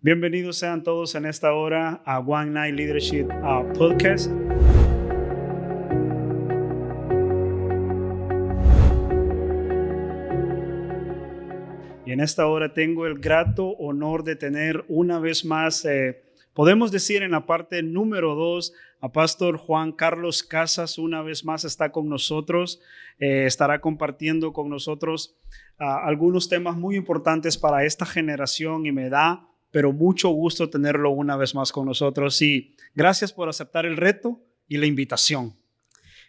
Bienvenidos sean todos en esta hora a One Night Leadership Podcast. Y en esta hora tengo el grato honor de tener una vez más, podemos decir en la parte número 2, a Pastor Juan Carlos Casas. Una vez más está con nosotros, estará compartiendo con nosotros algunos temas muy importantes para esta generación y me da pero mucho gusto tenerlo una vez más con nosotros y gracias por aceptar el reto y la invitación.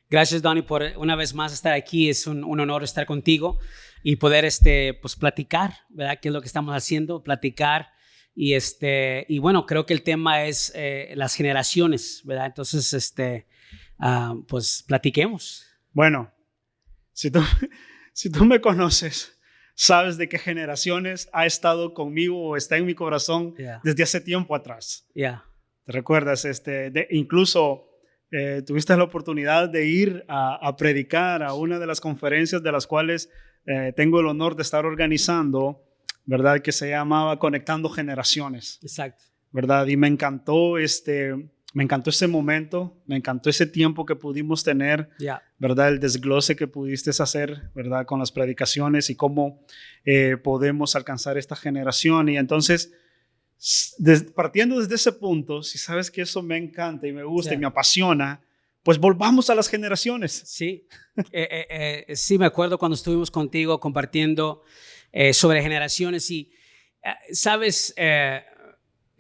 Gracias, Donnie, por una vez más estar aquí. Es un honor estar contigo y poder pues platicar, ¿verdad? ¿Qué es lo que estamos haciendo? Platicar y bueno, creo que el tema es las generaciones, ¿verdad? Entonces, pues platiquemos. Bueno, si tú me conoces, sabes de qué generaciones ha estado conmigo o está en mi corazón desde hace tiempo atrás. ¿Te recuerdas? Incluso tuviste la oportunidad de ir a predicar a una de las conferencias de las cuales tengo el honor de estar organizando, ¿verdad? Que se llamaba Conectando Generaciones. Exacto. ¿Verdad? Y me encantó ese momento, me encantó ese tiempo que pudimos tener, ¿verdad? El desglose que pudiste hacer, ¿verdad? Con las predicaciones y cómo podemos alcanzar esta generación. Y entonces, partiendo desde ese punto, si sabes que eso me encanta y me gusta y me apasiona, pues volvamos a las generaciones. Sí, sí, me acuerdo cuando estuvimos contigo compartiendo sobre generaciones y, ¿sabes?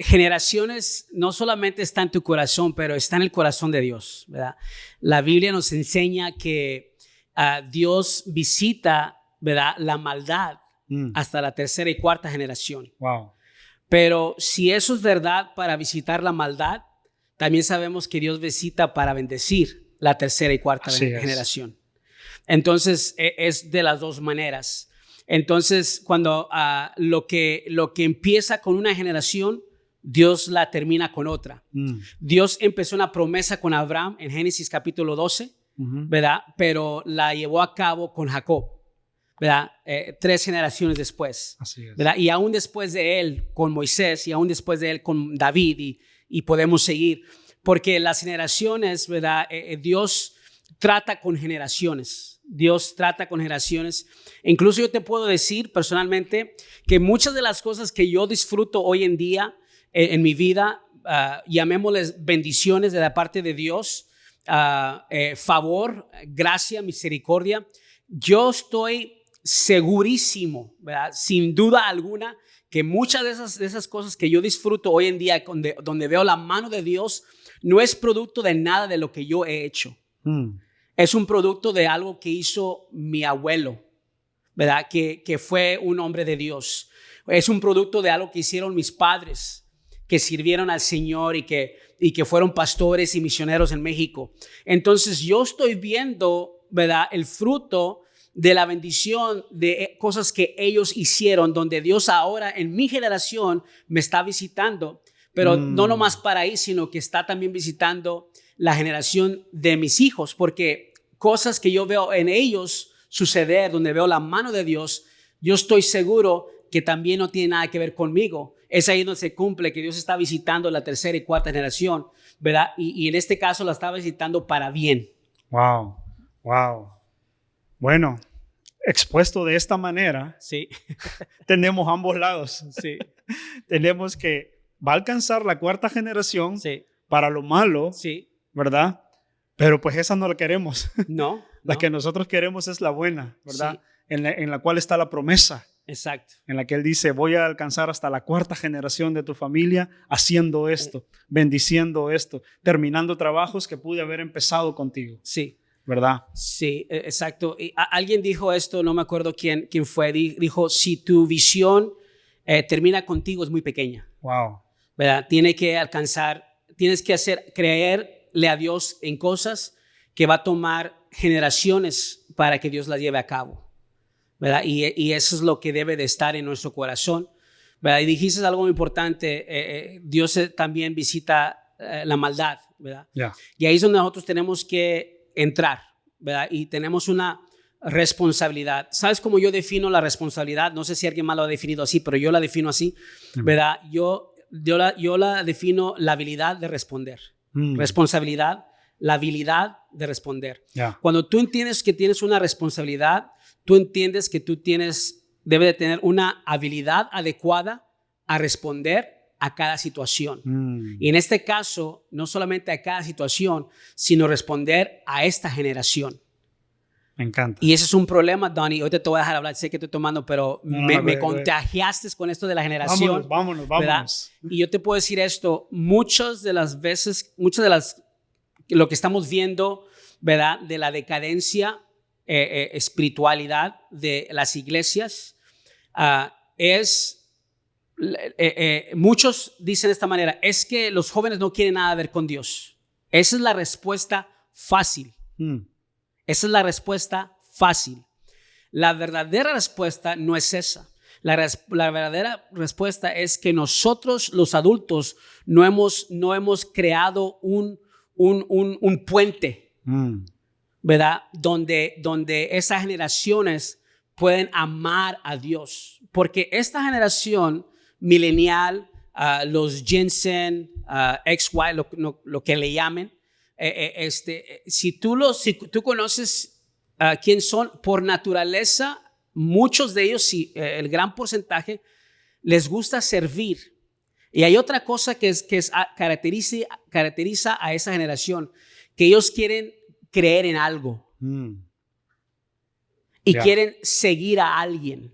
Generaciones no solamente está en tu corazón, pero está en el corazón de Dios, ¿verdad? La Biblia nos enseña que Dios visita, ¿verdad?, la maldad hasta la tercera y cuarta generación. Wow. Pero si eso es verdad para visitar la maldad, también sabemos que Dios visita para bendecir la tercera y cuarta generación. Entonces, es de las dos maneras. Entonces, cuando lo que empieza con una generación, Dios la termina con otra. Dios empezó una promesa con Abraham en Génesis capítulo 12, ¿verdad? Pero la llevó a cabo con Jacob, ¿verdad? 3 generaciones después. Así es. ¿Verdad? Y aún después de él con Moisés y aún después de él con David y podemos seguir. Porque las generaciones, ¿verdad? Dios trata con generaciones. Dios trata con generaciones. Incluso yo te puedo decir personalmente que muchas de las cosas que yo disfruto hoy en día en mi vida, llamémosles bendiciones de la parte de Dios, favor, gracia, misericordia. Yo estoy segurísimo, ¿verdad? Sin duda alguna, que muchas de esas cosas que yo disfruto hoy en día, donde veo la mano de Dios, no es producto de nada de lo que yo he hecho. Es un producto de algo que hizo mi abuelo, ¿verdad? Que fue un hombre de Dios. Es un producto de algo que hicieron mis padres, que sirvieron al Señor y que fueron pastores y misioneros en México. Entonces yo estoy viendo, ¿verdad?, el fruto de la bendición de cosas que ellos hicieron, donde Dios ahora en mi generación me está visitando, pero no nomás para ahí, sino que está también visitando la generación de mis hijos, porque cosas que yo veo en ellos suceder, donde veo la mano de Dios, yo estoy seguro que también no tiene nada que ver conmigo. Es ahí donde se cumple que Dios está visitando la tercera y cuarta generación, ¿verdad? Y en este caso la está visitando para bien. Wow, wow. Bueno, expuesto de esta manera, sí. tenemos ambos lados. Sí. Tenemos que va a alcanzar la cuarta generación para lo malo, ¿verdad? Pero pues esa no la queremos. No. La que nosotros queremos es la buena, ¿verdad? En la cual está la promesa. Exacto. En la que Él dice, voy a alcanzar hasta la cuarta generación de tu familia haciendo esto, bendiciendo esto, terminando trabajos que pude haber empezado contigo. Sí. ¿Verdad? Sí, exacto. Y alguien dijo esto, no me acuerdo quién fue, dijo, si tu visión termina contigo es muy pequeña. Wow. ¿Verdad? Tienes que creerle a Dios en cosas que va a tomar generaciones para que Dios las lleve a cabo. ¿Verdad? Y eso es lo que debe de estar en nuestro corazón, ¿verdad? Y dijiste algo muy importante, Dios también visita la maldad, ¿verdad? Y ahí es donde nosotros tenemos que entrar, ¿verdad? Y tenemos una responsabilidad. ¿Sabes cómo yo defino la responsabilidad? No sé si alguien más lo ha definido así, pero yo la defino así, ¿verdad? Yo yo la defino la habilidad de responder. Responsabilidad, la habilidad de responder. Yeah. Cuando tú entiendes que tienes una responsabilidad, tú entiendes que tú debes de tener una habilidad adecuada a responder a cada situación. Y en este caso, no solamente a cada situación, sino responder a esta generación. Me encanta. Y ese es un problema, Donnie. Hoy te voy a dejar hablar, sé que estoy tomando, pero me contagiaste con esto de la generación. Vámonos. Y yo te puedo decir esto, muchas de las lo que estamos viendo, ¿verdad? De la decadencia, espiritualidad de las iglesias, muchos dicen de esta manera, es que los jóvenes no quieren nada que ver con Dios. Esa es la respuesta fácil. Esa es la respuesta fácil. La verdadera respuesta no es esa. La verdadera respuesta es que nosotros, los adultos, no hemos creado un puente, ¿verdad? Donde esas generaciones pueden amar a Dios. Porque esta generación milenial, los Jensen, XY, lo que le llamen, si tú conoces quién son, por naturaleza, muchos de ellos, el gran porcentaje, les gusta servir. Y hay otra cosa que caracteriza a esa generación, que ellos quieren creer en algo y quieren seguir a alguien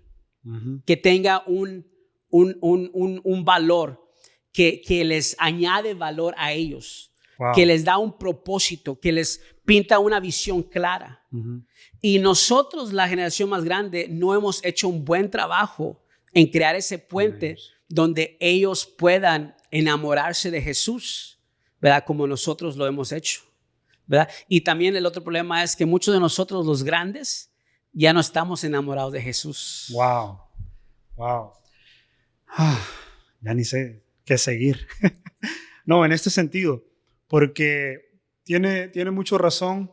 que tenga un valor, que les añade valor a ellos. Wow. Que les da un propósito, que les pinta una visión clara. Y nosotros, la generación más grande, no hemos hecho un buen trabajo en crear ese puente donde ellos puedan enamorarse de Jesús, ¿verdad? Como nosotros lo hemos hecho, ¿verdad? Y también el otro problema es que muchos de nosotros, los grandes, ya no estamos enamorados de Jesús. Wow. Ya ni sé qué seguir. No, en este sentido. Porque tiene mucho razón,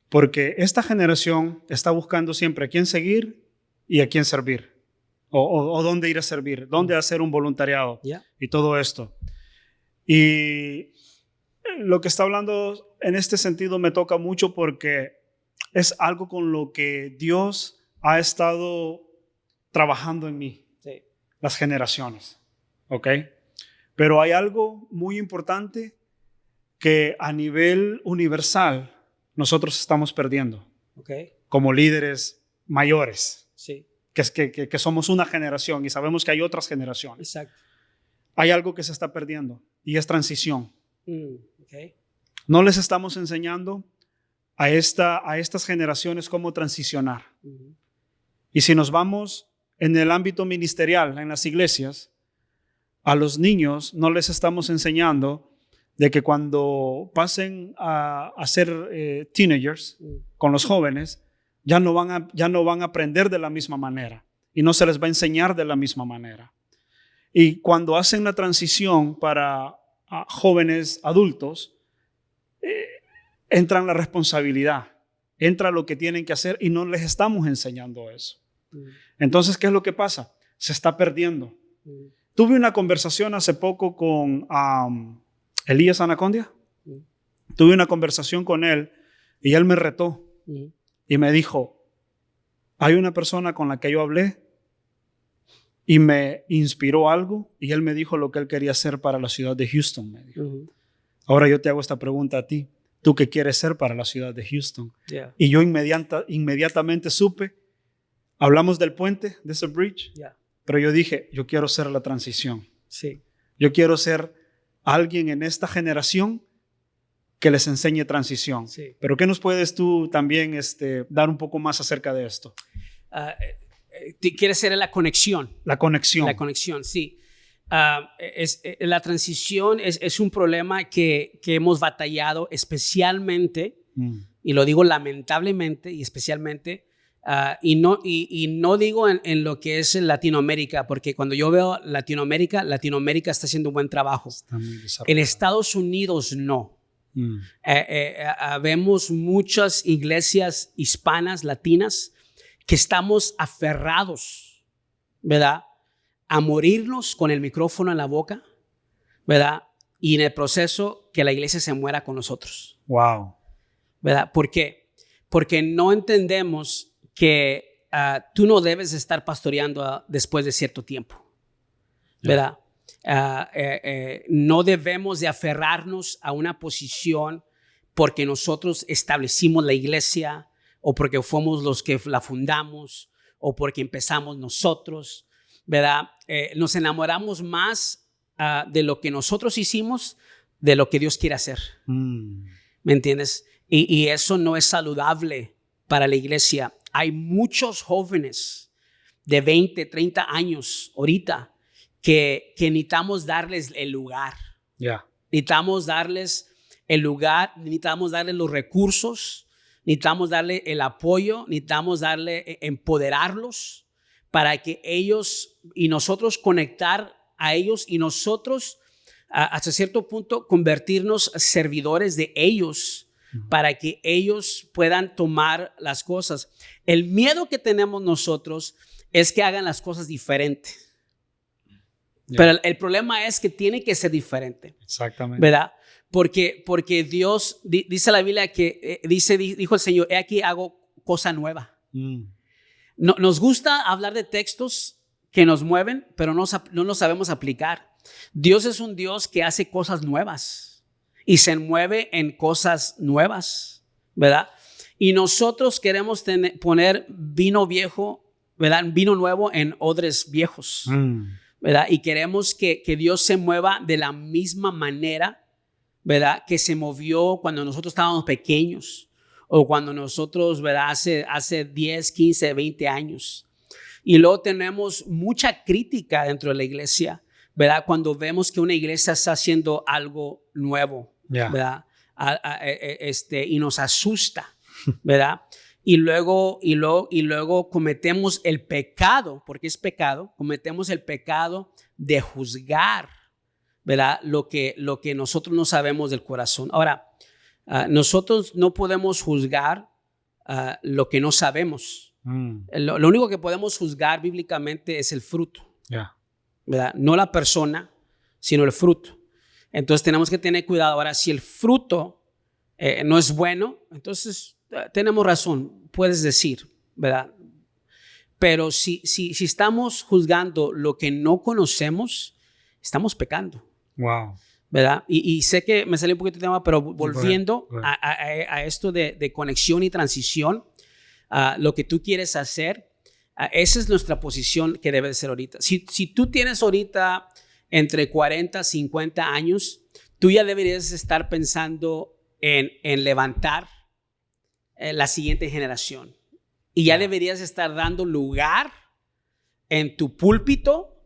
porque esta generación está buscando siempre a quién seguir y a quién servir, o dónde ir a servir, dónde hacer un voluntariado y todo esto. Y lo que está hablando en este sentido me toca mucho porque es algo con lo que Dios ha estado trabajando en mí, las generaciones, ¿ok? Pero hay algo muy importante que a nivel universal nosotros estamos perdiendo como líderes mayores, que somos una generación y sabemos que hay otras generaciones. Exacto. Hay algo que se está perdiendo y es transición. No les estamos enseñando a estas generaciones cómo transicionar. Y si nos vamos en el ámbito ministerial, en las iglesias, a los niños no les estamos enseñando de que cuando pasen a ser teenagers con los jóvenes, ya no van a aprender de la misma manera y no se les va a enseñar de la misma manera. Y cuando hacen la transición para jóvenes adultos, entra la responsabilidad, entra lo que tienen que hacer y no les estamos enseñando eso. Entonces, ¿qué es lo que pasa? Se está perdiendo. Tuve una conversación hace poco con Elías Anacondia. Tuve una conversación con él y él me retó y me dijo, hay una persona con la que yo hablé y me inspiró algo y él me dijo lo que él quería hacer para la ciudad de Houston. Me dijo. Ahora yo te hago esta pregunta a ti. ¿Tú qué quieres ser para la ciudad de Houston? Y yo inmediatamente supe, hablamos del puente, de ese bridge, pero yo dije, yo quiero ser la transición. Yo quiero ser alguien en esta generación que les enseñe transición. Pero ¿qué nos puedes tú también dar un poco más acerca de esto? ¿Quieres ser la conexión? La conexión. La conexión, sí. La transición es un problema que hemos batallado especialmente, y lo digo lamentablemente y especialmente, y no digo en lo que es Latinoamérica, porque cuando yo veo Latinoamérica está haciendo un buen trabajo. En Estados Unidos no. Vemos muchas iglesias hispanas, latinas, que estamos aferrados, ¿verdad? a morirnos con el micrófono en la boca, ¿verdad? Y en el proceso que la iglesia se muera con nosotros. Wow. ¿Verdad? ¿Por qué? Porque no entendemos que tú no debes estar pastoreando después de cierto tiempo, ¿verdad? No debemos de aferrarnos a una posición porque nosotros establecimos la iglesia o porque fuimos los que la fundamos o porque empezamos nosotros, ¿verdad? Nos enamoramos más de lo que nosotros hicimos de lo que Dios quiere hacer. ¿Me entiendes? Y eso no es saludable para la iglesia. Hay muchos jóvenes de 20, 30 años ahorita que necesitamos darles el lugar. Yeah. Necesitamos darles el lugar, necesitamos darles los recursos, necesitamos darle el apoyo, necesitamos empoderarlos para que ellos y nosotros conectar a ellos y nosotros hasta cierto punto convertirnos servidores de ellos para que ellos puedan tomar las cosas. El miedo que tenemos nosotros es que hagan las cosas diferentes. Yeah. Pero el problema es que tiene que ser diferente. Exactamente. ¿Verdad? Porque Dios, dice la Biblia que dijo el Señor, he aquí hago cosa nueva. No, nos gusta hablar de textos que nos mueven, pero no los sabemos aplicar. Dios es un Dios que hace cosas nuevas y se mueve en cosas nuevas, ¿verdad? Y nosotros queremos poner vino viejo, ¿verdad? Vino nuevo en odres viejos, ¿verdad? Y queremos que Dios se mueva de la misma manera, ¿verdad? Que se movió cuando nosotros estábamos pequeños o cuando nosotros, ¿verdad? Hace 10, 15, 20 años. Y luego tenemos mucha crítica dentro de la iglesia, ¿verdad? Cuando vemos que una iglesia está haciendo algo nuevo, yeah, ¿verdad? Y nos asusta, ¿verdad? Y luego cometemos el pecado, porque es pecado, cometemos el pecado de juzgar, ¿verdad? Lo que nosotros no sabemos del corazón. Ahora, nosotros no podemos juzgar lo que no sabemos. Lo único que podemos juzgar bíblicamente es el fruto, yeah, ¿verdad? No la persona, sino el fruto. Entonces tenemos que tener cuidado. Ahora, si el fruto no es bueno, entonces tenemos razón, puedes decir, ¿verdad? Pero si estamos juzgando lo que no conocemos, estamos pecando. Wow. ¿Verdad? Y sé que me salió un poquito de tema, pero volviendo a esto de conexión y transición, lo que tú quieres hacer, esa es nuestra posición que debe de ser ahorita. Si tú tienes ahorita entre 40 y 50 años, tú ya deberías estar pensando en levantar la siguiente generación. Y ya deberías estar dando lugar en tu púlpito,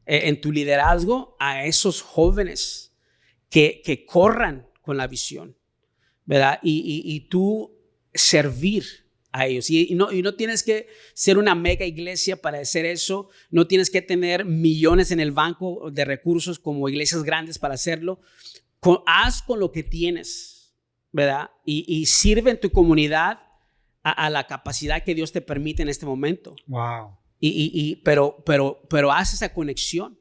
en tu liderazgo, a esos jóvenes que corran con la visión, ¿verdad? Y tú servir a ellos. Y no tienes que ser una mega iglesia para hacer eso. No tienes que tener millones en el banco de recursos como iglesias grandes para hacerlo. Haz con lo que tienes, ¿verdad? Y sirve en tu comunidad a la capacidad que Dios te permite en este momento. Wow. Pero haz esa conexión,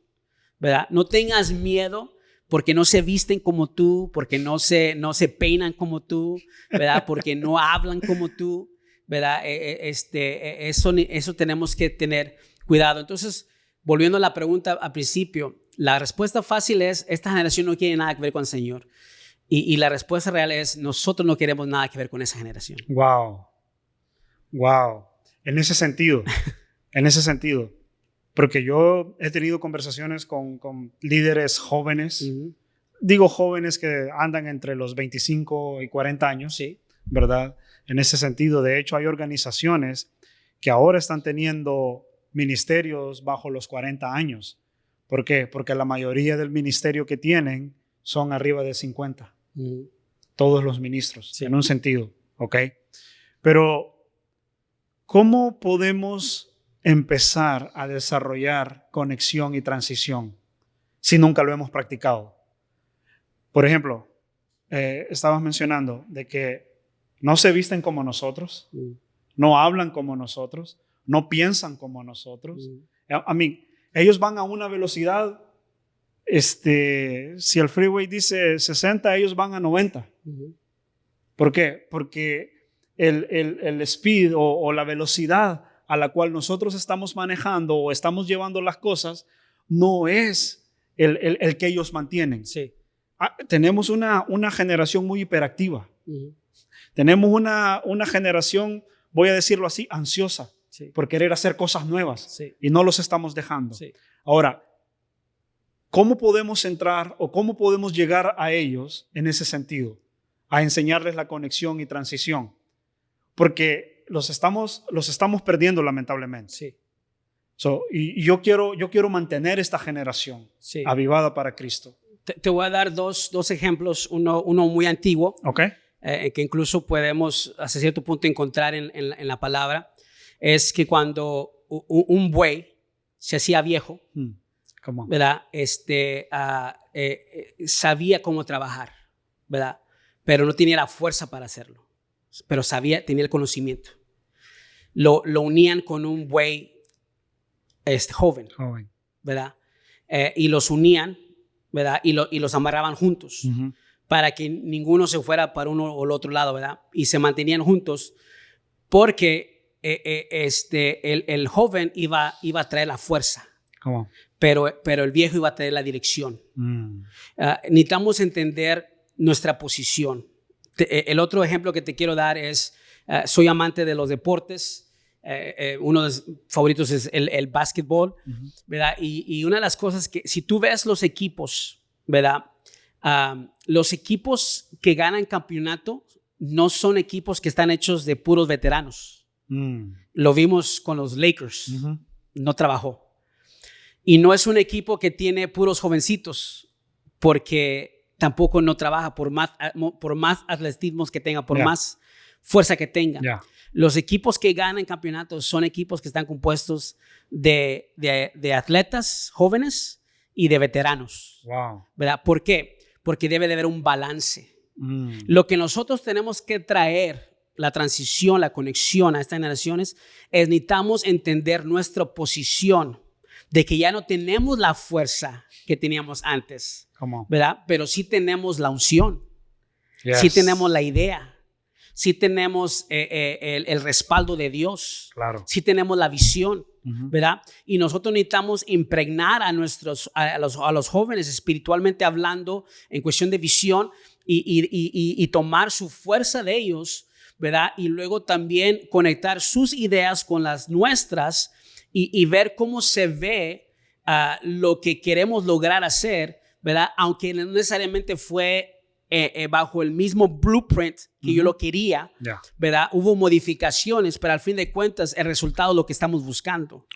¿verdad? No tengas miedo porque no se visten como tú, porque no se peinan como tú, ¿verdad? Porque no hablan como tú, ¿verdad? Eso tenemos que tener cuidado. Entonces, volviendo a la pregunta al principio, la respuesta fácil es, esta generación no quiere nada que ver con el Señor. Y la respuesta real es, nosotros no queremos nada que ver con esa generación. Wow. Wow. En ese sentido, porque yo he tenido conversaciones con líderes jóvenes, digo jóvenes que andan entre los 25 y 40 años, sí, ¿verdad? En ese sentido, de hecho, hay organizaciones que ahora están teniendo ministerios bajo los 40 años. ¿Por qué? Porque la mayoría del ministerio que tienen son arriba de 50. Todos los ministros, sí, en un sentido, ¿ok? Pero, ¿cómo podemos empezar a desarrollar conexión y transición si nunca lo hemos practicado? Por ejemplo, estabas mencionando de que no se visten como nosotros, no hablan como nosotros, no piensan como nosotros. A mí, ellos van a una velocidad, si el freeway dice 60, ellos van a 90. ¿Por qué? Porque el speed o la velocidad a la cual nosotros estamos manejando o estamos llevando las cosas no es el que ellos mantienen. Sí. Tenemos una generación muy hiperactiva. Tenemos una generación, voy a decirlo así, ansiosa, sí, por querer hacer cosas nuevas, sí, y no los estamos dejando. Sí. Ahora, ¿cómo podemos entrar o cómo podemos llegar a ellos en ese sentido? A enseñarles la conexión y transición. Porque los estamos perdiendo, lamentablemente. Sí. Y yo quiero mantener esta generación, Sí, avivada para Cristo. Te voy a dar dos ejemplos, uno muy antiguo, ¿Ok? Que incluso podemos hasta cierto punto encontrar en la palabra. Es que cuando un buey se hacía viejo, ¿verdad? Sabía cómo trabajar, ¿verdad? Pero no tenía la fuerza para hacerlo, pero tenía el conocimiento. Lo unían con un buey joven, ¿verdad? Y los unían, ¿verdad? Y los amarraban juntos para que ninguno se fuera para uno o el otro lado, ¿verdad? Y se mantenían juntos porque el joven iba a traer la fuerza, pero el viejo iba a traer la dirección. Necesitamos entender nuestra posición. El otro ejemplo que te quiero dar es, soy amante de los deportes. Uno de mis favoritos es el básquetbol, ¿verdad? Y una de las cosas que, si tú ves los equipos, ¿verdad? Los equipos que ganan campeonato no son equipos que están hechos de puros veteranos. Lo vimos con los Lakers. No trabajó. Y no es un equipo que tiene puros jovencitos, porque tampoco no trabaja por más atletismo que tenga, por más fuerza que tenga. Los equipos que ganan campeonatos son equipos que están compuestos de atletas jóvenes y de veteranos. ¿Verdad? ¿Por qué? Porque debe de haber un balance. Lo que nosotros tenemos que traer, la transición, la conexión a estas generaciones, es necesitamos entender nuestra posición, de que ya no tenemos la fuerza que teníamos antes, ¿verdad? Pero sí tenemos la unción, sí tenemos la idea, sí tenemos el respaldo de Dios, sí tenemos la visión, ¿verdad? Y nosotros necesitamos impregnar a los jóvenes espiritualmente hablando en cuestión de visión y tomar su fuerza de ellos, ¿verdad? Y luego también conectar sus ideas con las nuestras y ver cómo se ve lo que queremos lograr hacer, ¿verdad? Aunque no necesariamente fue bajo el mismo blueprint que yo lo quería, ¿verdad? Hubo modificaciones, pero al fin de cuentas el resultado es lo que estamos buscando,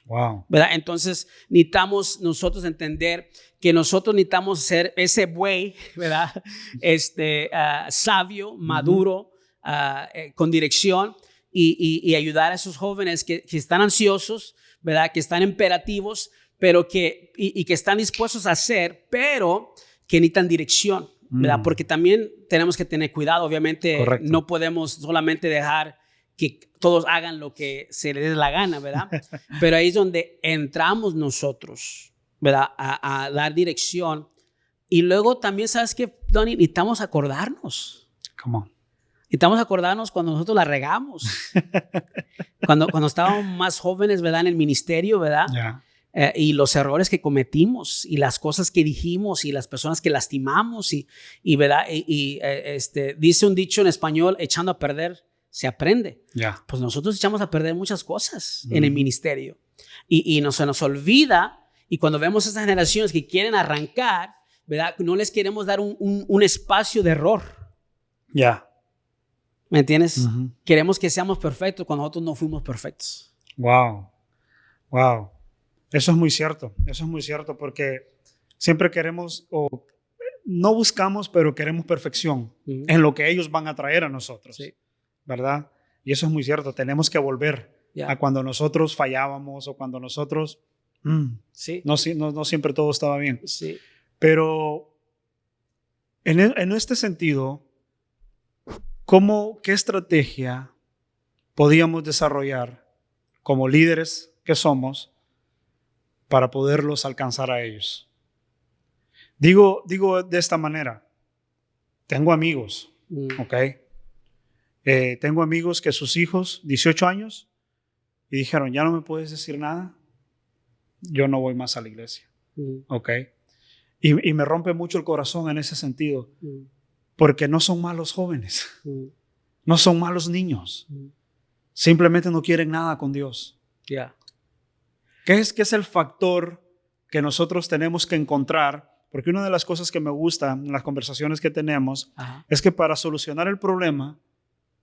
¿verdad? Entonces necesitamos nosotros entender que nosotros necesitamos ser ese buey, ¿verdad? Sabio, maduro, con dirección y ayudar a esos jóvenes que están ansiosos, ¿verdad? Que están imperativos, pero que están dispuestos a hacer, pero que necesitan dirección, ¿verdad? Porque también tenemos que tener cuidado, obviamente. Correcto. No podemos solamente dejar que todos hagan lo que se les dé la gana, ¿verdad? Pero ahí es donde entramos nosotros, ¿verdad? A dar dirección. Y luego también, ¿sabes qué, Donnie? Necesitamos acordarnos. Necesitamos acordarnos cuando nosotros la regamos. cuando estábamos más jóvenes, ¿verdad? En el ministerio, ¿verdad? Y los errores que cometimos y las cosas que dijimos y las personas que lastimamos ¿verdad? Dice un dicho en español, echando a perder se aprende. Pues nosotros echamos a perder muchas cosas en el ministerio y se nos olvida, y cuando vemos esas generaciones que quieren arrancar, ¿verdad? No les queremos dar un espacio de error. ¿Me entiendes? Queremos que seamos perfectos cuando nosotros no fuimos perfectos. Wow. Eso es muy cierto, porque siempre queremos, o no buscamos, pero queremos perfección en lo que ellos van a traer a nosotros, ¿verdad? Y eso es muy cierto, tenemos que volver a cuando nosotros fallábamos o cuando nosotros, no siempre todo estaba bien. Pero en este sentido, ¿qué estrategia podíamos desarrollar como líderes que somos para poderlos alcanzar a ellos. Digo de esta manera, tengo amigos, ¿ok? Tengo amigos que sus hijos, 18 años, y dijeron, ya no me puedes decir nada, yo no voy más a la iglesia, ¿ok? Y me rompe mucho el corazón en ese sentido, porque no son malos jóvenes, no son malos niños, simplemente no quieren nada con Dios. Yeah. ¿Qué es el factor que nosotros tenemos que encontrar? Porque una de las cosas que me gusta en las conversaciones que tenemos es que para solucionar el problema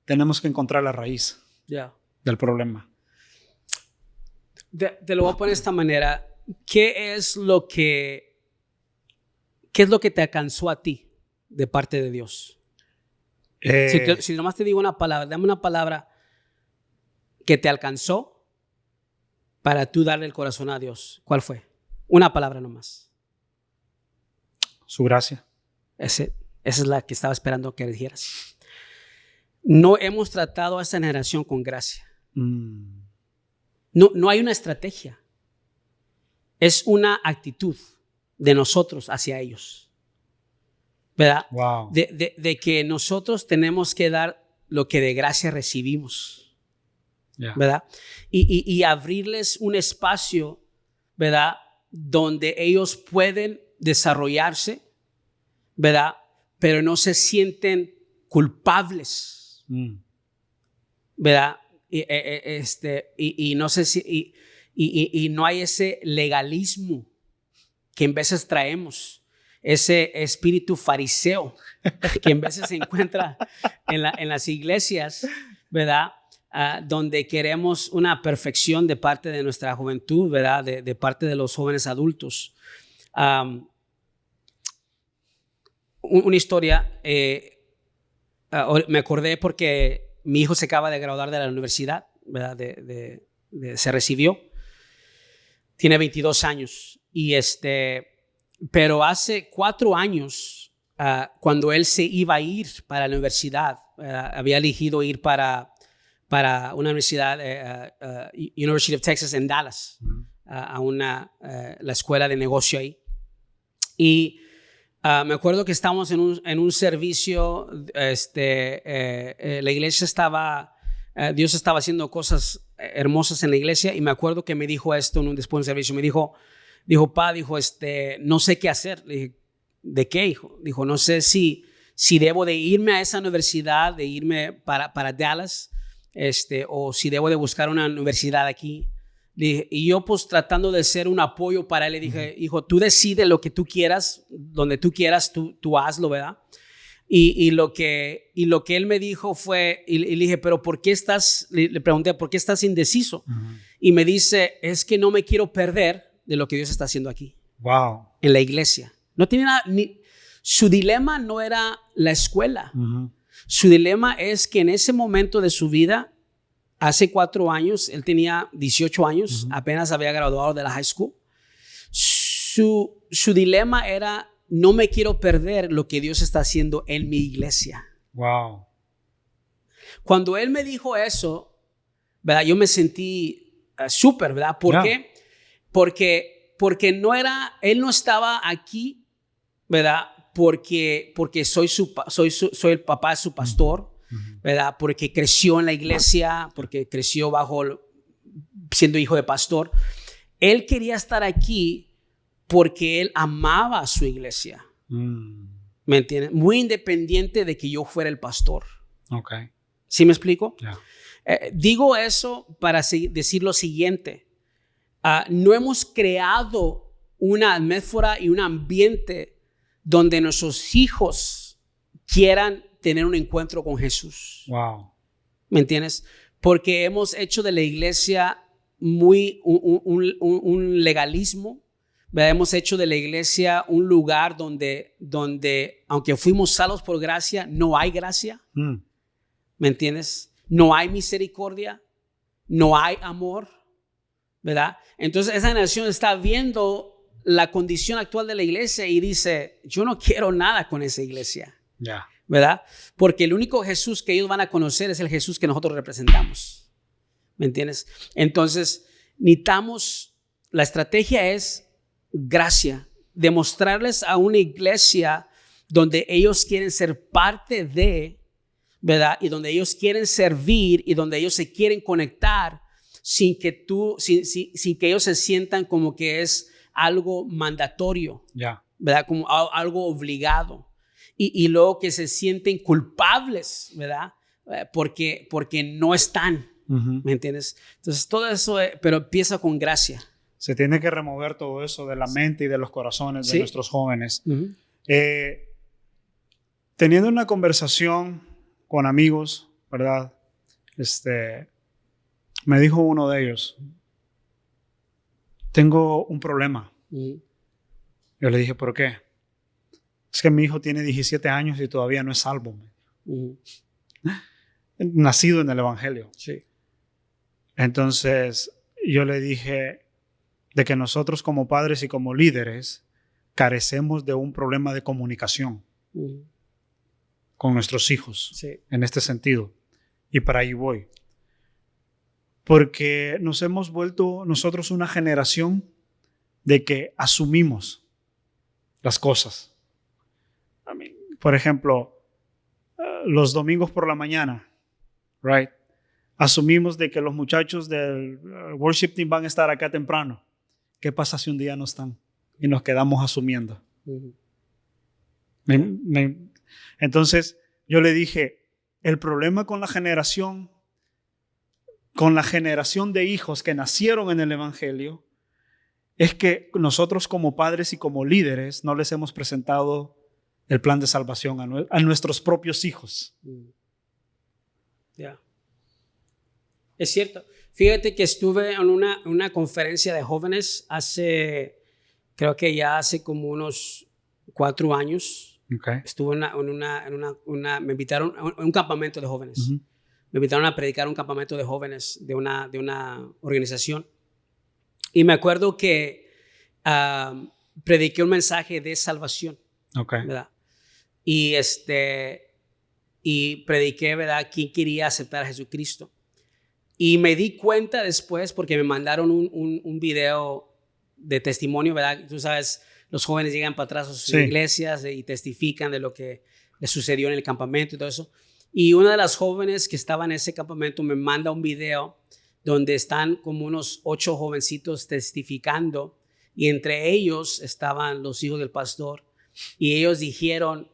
tenemos que encontrar la raíz del problema. Te lo voy a poner de esta manera. ¿Qué es lo que te alcanzó a ti de parte de Dios? Si nomás te digo una palabra, dame una palabra que te alcanzó para tú darle el corazón a Dios. ¿Cuál fue? Una palabra nomás. Su gracia. Esa es la que estaba esperando que dijeras. No hemos tratado a esta generación con gracia. No hay una estrategia. Es una actitud de nosotros hacia ellos. ¿Verdad? Wow. De que nosotros tenemos que dar lo que de gracia recibimos. Yeah. ¿Verdad? Y abrirles un espacio, ¿verdad? Donde ellos pueden desarrollarse, ¿verdad? Pero no se sienten culpables, ¿verdad? Y no sé si y no hay ese legalismo que en veces traemos, ese espíritu fariseo que en veces se encuentra en las iglesias, ¿verdad? Donde queremos una perfección de parte de nuestra juventud, ¿verdad? De parte de los jóvenes adultos. Una historia, me acordé porque mi hijo se acaba de graduar de la universidad, ¿verdad? Se recibió, tiene 22 años, pero hace 4 años, cuando él se iba a ir para la universidad, había elegido ir para una universidad, University of Texas en Dallas, a la escuela de negocio ahí. Y me acuerdo que estábamos en un servicio, la iglesia estaba, Dios estaba haciendo cosas hermosas en la iglesia, y me acuerdo que me dijo esto después del servicio, me dijo, no sé qué hacer. Le dije, ¿de qué, hijo? Dijo, no sé si debo de irme a esa universidad, de irme para Dallas, o si debo de buscar una universidad aquí. Y yo, pues, tratando de ser un apoyo para él, le dije, hijo, tú decides lo que tú quieras, donde tú quieras, tú hazlo, ¿verdad? Y lo que él me dijo fue, y le dije, pero ¿por qué le pregunté, ¿por qué estás indeciso? Y me dice, es que no me quiero perder de lo que Dios está haciendo aquí. Wow. En la iglesia. No tiene nada, su dilema no era la escuela. Su dilema es que en ese momento de su vida, hace 4 años, él tenía 18 años, apenas había graduado de la high school. Su dilema era, no me quiero perder lo que Dios está haciendo en mi iglesia. Wow. Cuando él me dijo eso, ¿verdad? Yo me sentí súper, ¿verdad? ¿Por qué? Porque él no estaba aquí, ¿verdad? Porque soy el papá de su pastor, ¿verdad? Porque creció en la iglesia, porque creció siendo hijo de pastor. Él quería estar aquí porque él amaba a su iglesia. ¿Me entiendes? Muy independiente de que yo fuera el pastor. Okay. ¿Sí me explico? Yeah. Digo eso para decir lo siguiente. No hemos creado una atmósfera y un ambiente donde nuestros hijos quieran tener un encuentro con Jesús. Wow. ¿Me entiendes? Porque hemos hecho de la iglesia un legalismo, ¿verdad? Hemos hecho de la iglesia un lugar donde aunque fuimos salvos por gracia, no hay gracia. ¿Me entiendes? No hay misericordia, no hay amor, ¿verdad? Entonces esa generación está viendo la condición actual de la iglesia y dice, yo no quiero nada con esa iglesia. Yeah. ¿Verdad? Porque el único Jesús que ellos van a conocer es el Jesús que nosotros representamos. ¿Me entiendes? Entonces, necesitamos la estrategia es gracia, demostrarles a una iglesia donde ellos quieren ser parte de, ¿verdad? Y donde ellos quieren servir y donde ellos se quieren conectar sin que ellos se sientan como que es algo mandatorio, ¿verdad? Como algo obligado. Y luego que se sienten culpables, ¿verdad? Porque no están, ¿me entiendes? Entonces todo eso, pero empieza con gracia. Se tiene que remover todo eso de la mente y de los corazones de nuestros jóvenes. Teniendo una conversación con amigos, ¿verdad? Me dijo uno de ellos, tengo un problema. Yo le dije, ¿por qué? Es que mi hijo tiene 17 años y todavía no es salvo. Nacido en el Evangelio. Sí. Entonces, yo le dije de que nosotros como padres y como líderes carecemos de un problema de comunicación con nuestros hijos, sí, en este sentido. Y para ahí voy. Porque nos hemos vuelto nosotros una generación de que asumimos las cosas. Por ejemplo, los domingos por la mañana, right? Asumimos de que los muchachos del worship team van a estar acá temprano. ¿Qué pasa si un día no están? Y nos quedamos asumiendo. Entonces, yo le dije, el problema con la generación de hijos que nacieron en el Evangelio, es que nosotros como padres y como líderes no les hemos presentado el plan de salvación a nuestros propios hijos. Ya. Es cierto. Fíjate que estuve en una conferencia de jóvenes creo que ya hace como unos 4 años. Okay. Estuve me invitaron a un campamento de jóvenes. Me invitaron a predicar un campamento de jóvenes de una organización. Y me acuerdo que prediqué un mensaje de salvación. Okay. ¿Verdad? Y prediqué, ¿verdad?, quién quería aceptar a Jesucristo. Y me di cuenta después, porque me mandaron un video de testimonio, ¿verdad? Tú sabes, los jóvenes llegan para atrás a sus iglesias y testifican de lo que les sucedió en el campamento y todo eso. Y una de las jóvenes que estaba en ese campamento me manda un video donde están como unos 8 jovencitos testificando, y entre ellos estaban los hijos del pastor, y ellos dijeron,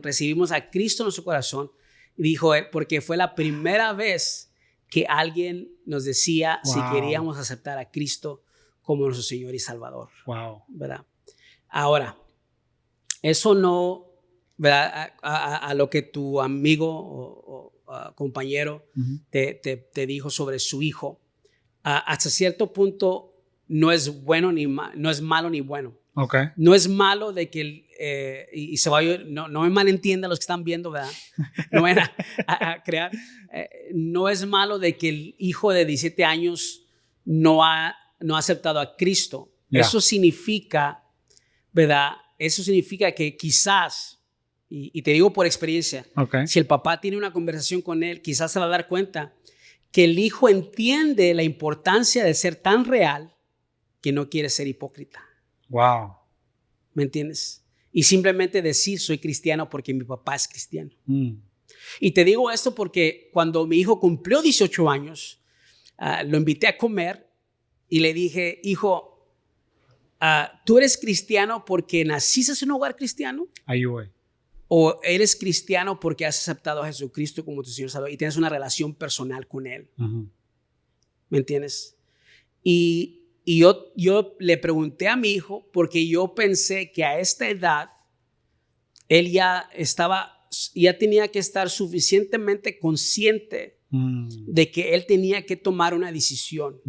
recibimos a Cristo en nuestro corazón, y dijo él, porque fue la primera vez que alguien nos decía si queríamos aceptar a Cristo como nuestro Señor y Salvador. Wow. ¿Verdad? Ahora, eso no, ¿verdad?, a lo que tu amigo o compañero te dijo sobre su hijo, hasta cierto punto no es bueno no es malo ni bueno. Okay. No es malo de que y se vaya, no me malentiendan los que están viendo, ¿verdad? No vayan a crear. No es malo de que el hijo de 17 años no ha aceptado a Cristo. Yeah. Eso significa, ¿verdad? Eso significa que quizás, y te digo por experiencia, si el papá tiene una conversación con él, quizás se va a dar cuenta que el hijo entiende la importancia de ser tan real que no quiere ser hipócrita. Wow. ¿Me entiendes? Y simplemente decir soy cristiano porque mi papá es cristiano. Y te digo esto porque cuando mi hijo cumplió 18 años, lo invité a comer y le dije, hijo, ¿tú eres cristiano porque naciste en un hogar cristiano? Ahí voy. ¿O eres cristiano porque has aceptado a Jesucristo como tu Señor y Salvador y tienes una relación personal con Él? ¿Me entiendes? Y yo le pregunté a mi hijo porque yo pensé que a esta edad él ya tenía que estar suficientemente consciente de que él tenía que tomar una decisión.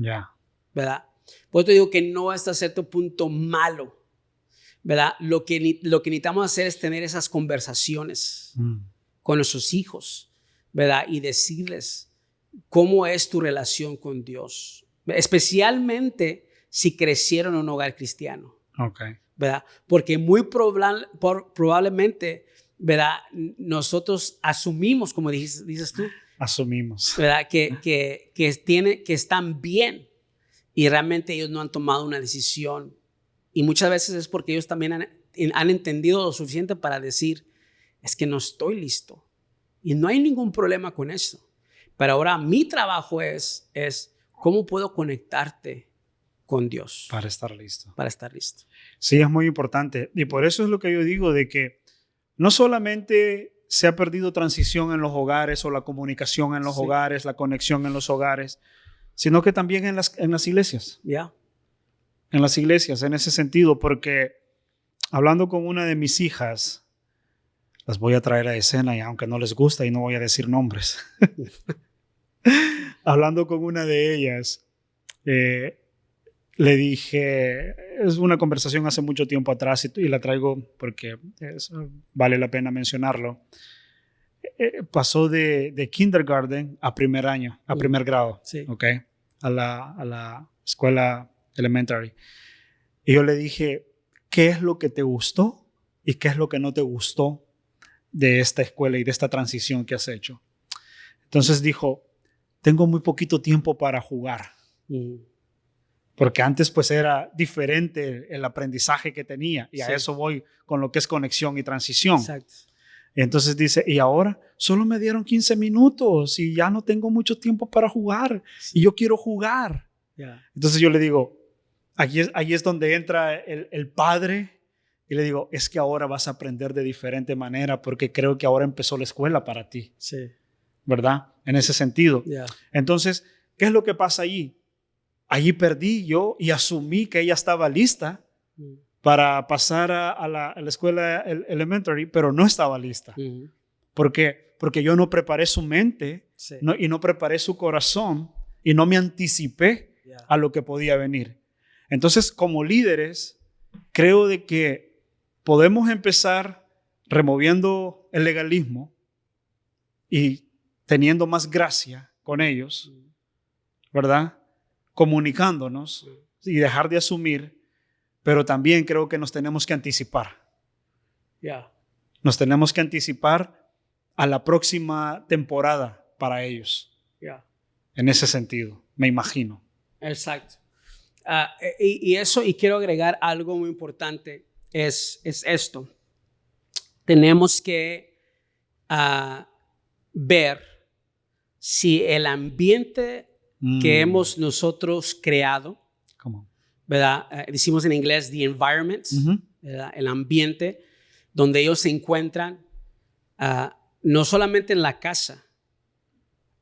¿Verdad? Por eso te digo que no hasta cierto punto malo, ¿verdad? Lo que necesitamos hacer es tener esas conversaciones con nuestros hijos, ¿verdad? Y decirles cómo es tu relación con Dios, especialmente si crecieron en un hogar cristiano. ¿Verdad? Porque muy probablemente, ¿verdad?, nosotros asumimos, como dices tú, asumimos, ¿verdad?, que están bien. y realmente ellos no han tomado una decisión. Y muchas veces es porque ellos también han entendido lo suficiente para decir, es que no estoy listo. Y no hay ningún problema con eso. Pero ahora mi trabajo es cómo puedo conectarte con Dios. Para estar listo. Para estar listo. Sí, es muy importante. Y por eso es lo que yo digo, de que no solamente se ha perdido transición en los hogares o la comunicación en los hogares, la conexión en los hogares, sino que también en las iglesias. Ya. En las iglesias, en ese sentido, porque hablando con una de mis hijas, las voy a traer a escena, y aunque no les gusta y no voy a decir nombres. Hablando con una de ellas, le dije, es una conversación hace mucho tiempo atrás y la traigo porque vale la pena mencionarlo. Pasó de kindergarten a primer año, a primer grado, Sí. ¿okay? A la escuela elementary. Y yo le dije, ¿qué es lo que te gustó y qué es lo que no te gustó de esta escuela y de esta transición que has hecho? Entonces dijo, tengo muy poquito tiempo para jugar. Porque antes pues era diferente el aprendizaje que tenía y a eso voy con lo que es conexión y transición. Exacto. Y entonces dice, y ahora solo me dieron 15 minutos y ya no tengo mucho tiempo para jugar y yo quiero jugar. Yeah. Entonces yo le digo, ahí es donde entra el padre y le digo, es que ahora vas a aprender de diferente manera porque creo que ahora empezó la escuela para ti. Sí. ¿Verdad? En ese sentido. Yeah. Entonces, ¿qué es lo que pasa allí? Allí perdí yo y asumí que ella estaba lista para pasar a la escuela elementary, pero no estaba lista. Porque yo no preparé su mente y no preparé su corazón y no me anticipé a lo que podía venir. Entonces, como líderes, creo de que podemos empezar removiendo el legalismo y teniendo más gracia con ellos, ¿verdad? Comunicándonos y dejar de asumir, pero también creo que nos tenemos que anticipar. Yeah. Nos tenemos que anticipar a la próxima temporada para ellos. Yeah. En ese sentido, me imagino. Exacto. Y eso, y quiero agregar algo muy importante, es esto. Tenemos que ver si el ambiente que hemos nosotros creado, ¿verdad? Decimos en inglés the environment, ¿verdad? El ambiente donde ellos se encuentran, no solamente en la casa,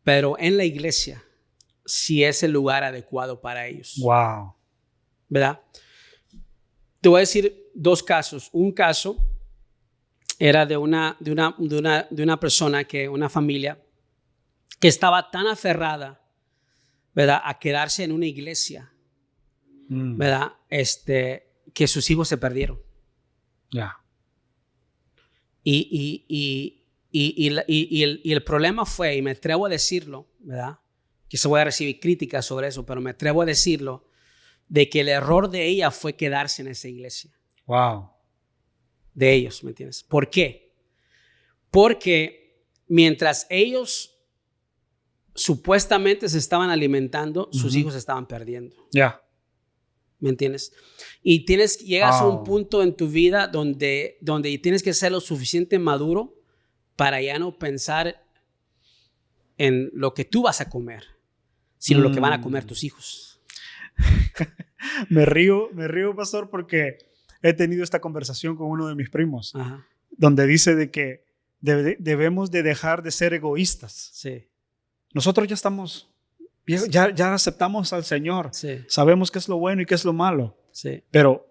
pero en la iglesia, si es el lugar adecuado para ellos. Wow. ¿Verdad? Te voy a decir dos casos. Un caso era de una persona, una familia, que estaba tan aferrada, ¿verdad?, a quedarse en una iglesia, ¿verdad?, que sus hijos se perdieron. Ya. Y el problema fue, y me atrevo a decirlo, ¿verdad?, que se voy a recibir críticas sobre eso, pero me atrevo a decirlo, de que el error de ella fue quedarse en esa iglesia. Wow. De ellos, ¿me entiendes? ¿Por qué? Porque mientras ellos supuestamente se estaban alimentando, sus hijos se estaban perdiendo. Ya. ¿Me entiendes? Y llegas a un punto en tu vida donde tienes que ser lo suficiente maduro para ya no pensar en lo que tú vas a comer, sino lo que van a comer tus hijos. Me río, pastor, porque he tenido esta conversación con uno de mis primos, Ajá. donde dice de que debemos de dejar de ser egoístas. Sí. Nosotros ya estamos, ya aceptamos al Señor. Sí. Sabemos qué es lo bueno y qué es lo malo. Sí. Pero,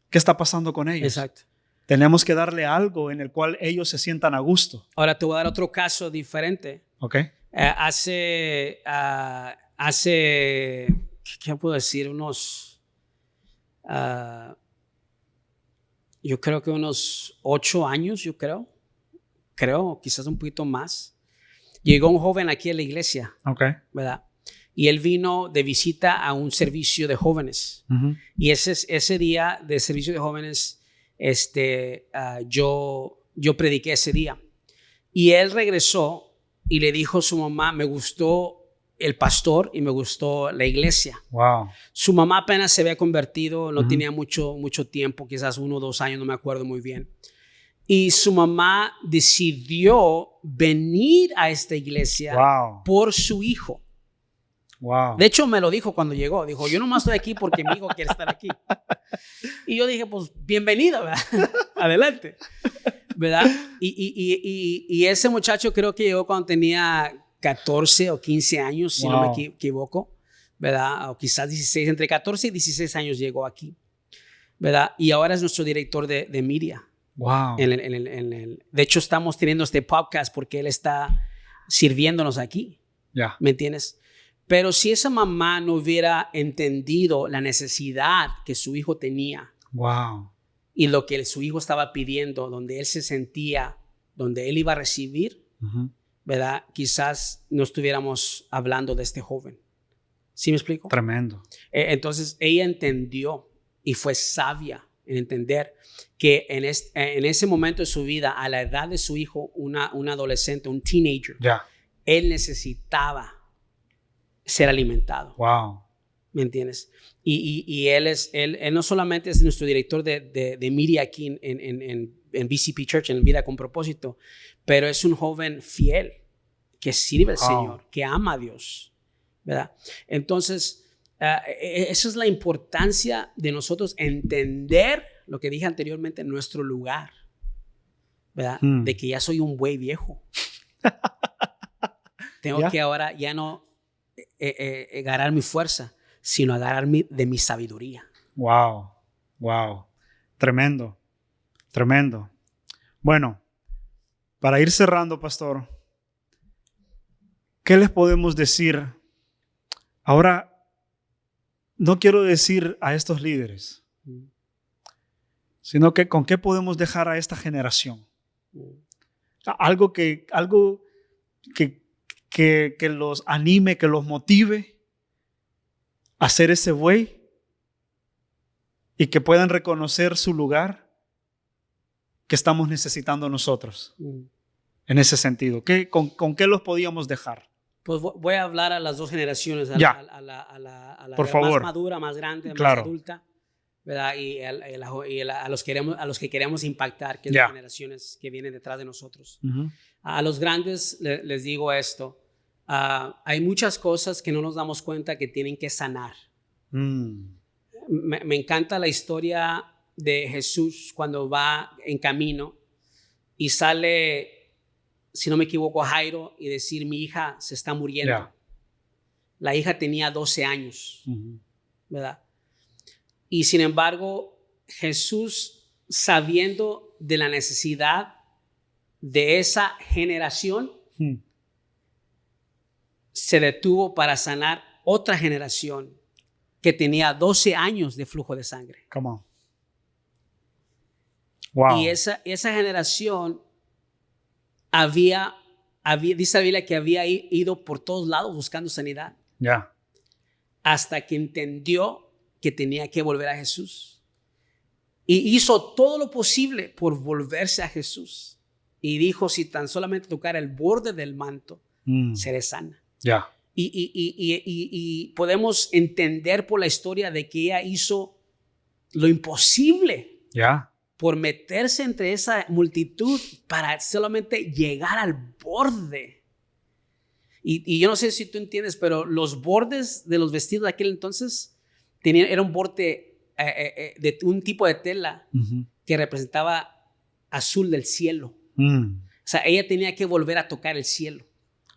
¿qué está pasando con ellos? Exacto. Tenemos que darle algo en el cual ellos se sientan a gusto. Ahora te voy a dar otro caso diferente. ¿Ok? Hace, ¿qué puedo decir? Yo creo que unos 8 años, creo, quizás un poquito más. Llegó un joven aquí a la iglesia, ¿verdad? Y él vino de visita a un servicio de jóvenes. Y ese día de servicio de jóvenes, yo prediqué ese día. Y él regresó y le dijo a su mamá, me gustó el pastor y me gustó la iglesia. Wow. Su mamá apenas se había convertido, no tenía mucho tiempo, quizás 1 o 2 años, no me acuerdo muy bien. Y su mamá decidió venir a esta iglesia por su hijo. Wow. De hecho, me lo dijo cuando llegó. Dijo, yo nomás estoy aquí porque mi hijo quiere estar aquí. Y yo dije, pues, bienvenido, ¿verdad? Adelante. ¿Verdad? Y ese muchacho creo que llegó cuando tenía 14 o 15 años, si no me equivoco, ¿verdad? O quizás 16, entre 14 y 16 años llegó aquí, ¿verdad? Y ahora es nuestro director de media. Wow. De hecho, estamos teniendo este podcast porque él está sirviéndonos aquí. Ya. ¿Me entiendes? Pero si esa mamá no hubiera entendido la necesidad que su hijo tenía, wow, y lo que su hijo estaba pidiendo, donde él se sentía, donde él iba a recibir, ¿verdad? Quizás no estuviéramos hablando de este joven. ¿Sí me explico? Tremendo. Entonces ella entendió y fue sabia en entender que en ese momento de su vida, a la edad de su hijo, un adolescente, un teenager, él necesitaba ser alimentado. Wow. ¿Me entiendes? Y él no solamente es nuestro director de media aquí en BCP Church, en Vida con Propósito, pero es un joven fiel que sirve al Señor, que ama a Dios, ¿verdad? Entonces, esa es la importancia de nosotros entender lo que dije anteriormente, nuestro lugar, ¿verdad? De que ya soy un buey viejo. Tengo que ahora ya no agarrar mi fuerza, sino agarrarme de mi sabiduría. Wow, wow, tremendo, tremendo. Bueno, para ir cerrando, pastor, ¿qué les podemos decir? Ahora, no quiero decir a estos líderes, sino que con qué podemos dejar a esta generación. Algo que los anime, que los motive a ser ese buey y que puedan reconocer su lugar que estamos necesitando nosotros en ese sentido. ¿Con qué los podíamos dejar? Pues voy a hablar a las dos generaciones, a la por favor, más madura, más grande, claro, más adulta, ¿verdad? Y a los que queremos impactar, que son las generaciones que vienen detrás de nosotros. A los grandes les digo esto. Hay muchas cosas que no nos damos cuenta que tienen que sanar. Me encanta la historia de Jesús cuando va en camino y sale, si no me equivoco, a Jairo y decir, mi hija se está muriendo. La hija tenía 12 años, ¿verdad? Y sin embargo, Jesús, sabiendo de la necesidad de esa generación, se detuvo para sanar otra generación que tenía 12 años de flujo de sangre. Come on. Wow. Y esa generación dice la Biblia que había ido por todos lados buscando sanidad. Hasta que entendió que tenía que volver a Jesús. Y hizo todo lo posible por volverse a Jesús. Y dijo, si tan solamente tocara el borde del manto, seré sana. Y podemos entender por la historia de que ella hizo lo imposible por meterse entre esa multitud para solamente llegar al borde. Y yo no sé si tú entiendes, pero los bordes de los vestidos de aquel entonces era un borde de un tipo de tela que representaba azul del cielo. O sea, ella tenía que volver a tocar el cielo.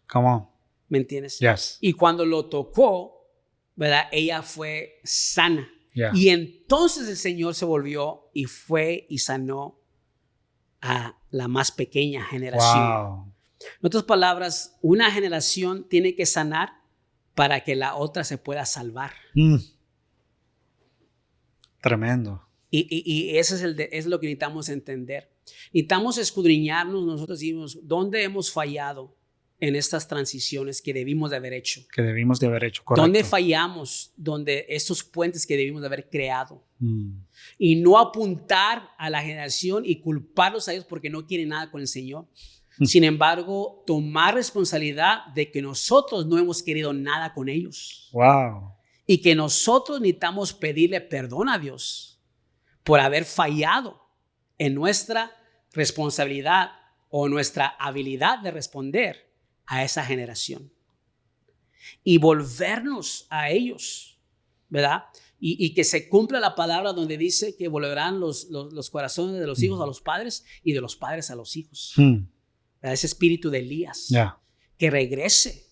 Come on. ¿Me entiendes? Yes. Y cuando lo tocó, ¿verdad? Ella fue sana. Y entonces el Señor se volvió y fue y sanó a la más pequeña generación. Wow. En otras palabras, una generación tiene que sanar para que la otra se pueda salvar. Tremendo. Y eso es lo que necesitamos entender. Necesitamos escudriñarnos nosotros y decimos, ¿dónde hemos fallado en estas transiciones que debimos de haber hecho? Correcto. ¿Dónde fallamos? Donde estos puentes que debimos de haber creado. Y no apuntar a la generación y culparlos a ellos porque no quieren nada con el Señor, Sin embargo, tomar responsabilidad de que nosotros no hemos querido nada con ellos. Wow. Y que nosotros necesitamos pedirle perdón a Dios por haber fallado en nuestra responsabilidad o nuestra habilidad de responder a esa generación. Y volvernos a ellos, ¿verdad? Y que se cumpla la palabra donde dice que volverán los corazones de los hijos a los padres y de los padres a los hijos. ¿Verdad? Ese espíritu de Elías, que regrese,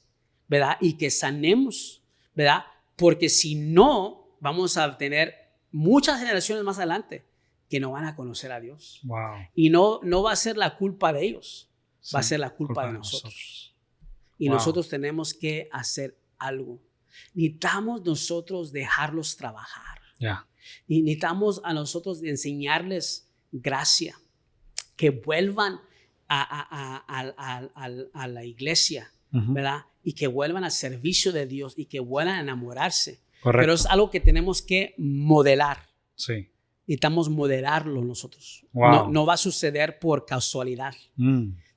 ¿verdad? Y que sanemos, ¿verdad? Porque si no, vamos a tener muchas generaciones más adelante que no van a conocer a Dios. Wow. Y no va a ser la culpa de ellos, va a ser la culpa de nosotros. Y nosotros tenemos que hacer algo. Necesitamos nosotros dejarlos trabajar. Y necesitamos a nosotros enseñarles gracia, que vuelvan a la iglesia, ¿verdad? Y que vuelvan al servicio de Dios y que vuelvan a enamorarse. Correcto. Pero es algo que tenemos que modelar. Sí. Necesitamos modelarlo nosotros. Wow. No va a suceder por casualidad.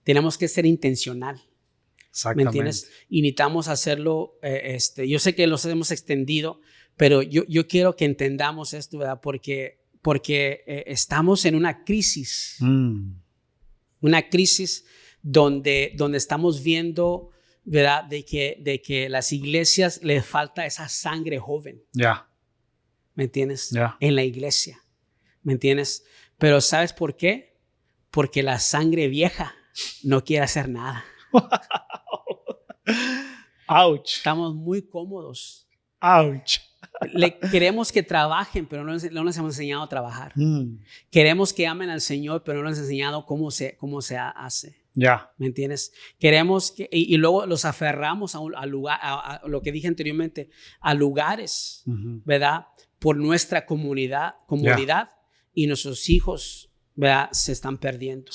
Tenemos que ser intencional. Exactamente. ¿Me entiendes? Y necesitamos hacerlo. Yo sé que los hemos extendido, pero yo quiero que entendamos esto, ¿verdad? Porque estamos en una crisis. Una crisis donde estamos viendo, ¿verdad? De que las iglesias les falta esa sangre joven. ¿Me entiendes? En la iglesia. ¿Me entiendes? Pero ¿sabes por qué? Porque la sangre vieja no quiere hacer nada. Ouch. Estamos muy cómodos. Ouch. Queremos que trabajen, pero no les hemos enseñado a trabajar. Queremos que amen al Señor, pero no les hemos enseñado cómo se hace. ¿Me entiendes? Queremos que, y luego los aferramos a lugar, a lo que dije anteriormente, a lugares, ¿verdad? Por nuestra comodidad, y nuestros hijos, ¿verdad? Se están perdiendo.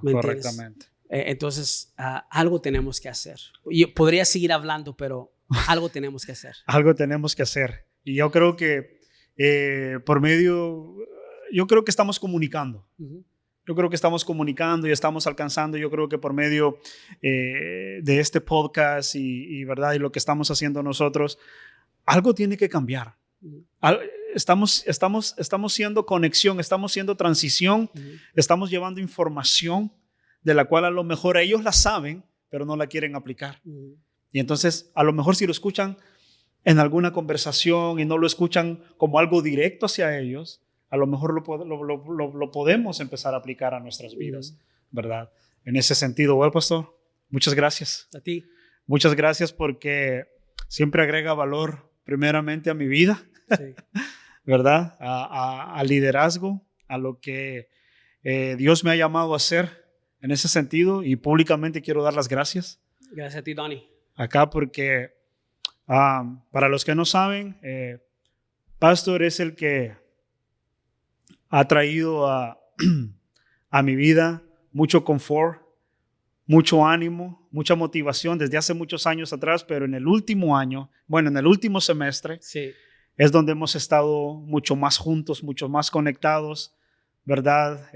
Correctamente. Entonces, algo tenemos que hacer. Yo podría seguir hablando, pero algo tenemos que hacer. Algo tenemos que hacer. Y yo creo que yo creo que estamos comunicando. Yo creo que estamos comunicando y estamos alcanzando. Yo creo que por medio de este podcast ¿verdad? Y lo que estamos haciendo nosotros, algo tiene que cambiar. Estamos siendo conexión, estamos siendo transición, estamos llevando información de la cual a lo mejor ellos la saben, pero no la quieren aplicar. Y entonces, a lo mejor si lo escuchan en alguna conversación y no lo escuchan como algo directo hacia ellos, a lo mejor lo podemos empezar a aplicar a nuestras vidas, ¿verdad? En ese sentido, bueno, pastor, muchas gracias. A ti. Muchas gracias porque siempre agrega valor primeramente a mi vida, sí. ¿Verdad? Al liderazgo, a lo que Dios me ha llamado a hacer en ese sentido, y públicamente quiero dar las gracias. Gracias a ti, Donnie. Acá porque, para los que no saben, Pastor es el que ha traído a mi vida mucho confort, mucho ánimo, mucha motivación desde hace muchos años atrás, pero en el último año, en el último semestre, sí, es donde hemos estado mucho más juntos, mucho más conectados, ¿verdad?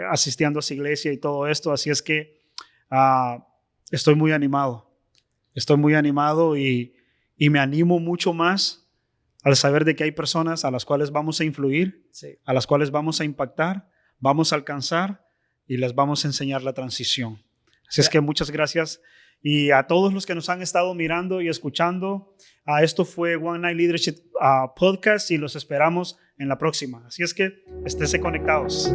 Asistiendo a su iglesia y todo esto. Así es que estoy muy animado. Estoy muy animado y me animo mucho más al saber de que hay personas a las cuales vamos a influir, sí, a las cuales vamos a impactar, vamos a alcanzar y les vamos a enseñar la transición. Así es que muchas gracias. Y a todos los que nos han estado mirando y escuchando, esto fue One Night Leadership Podcast y los esperamos en la próxima. Así es que esténse conectados.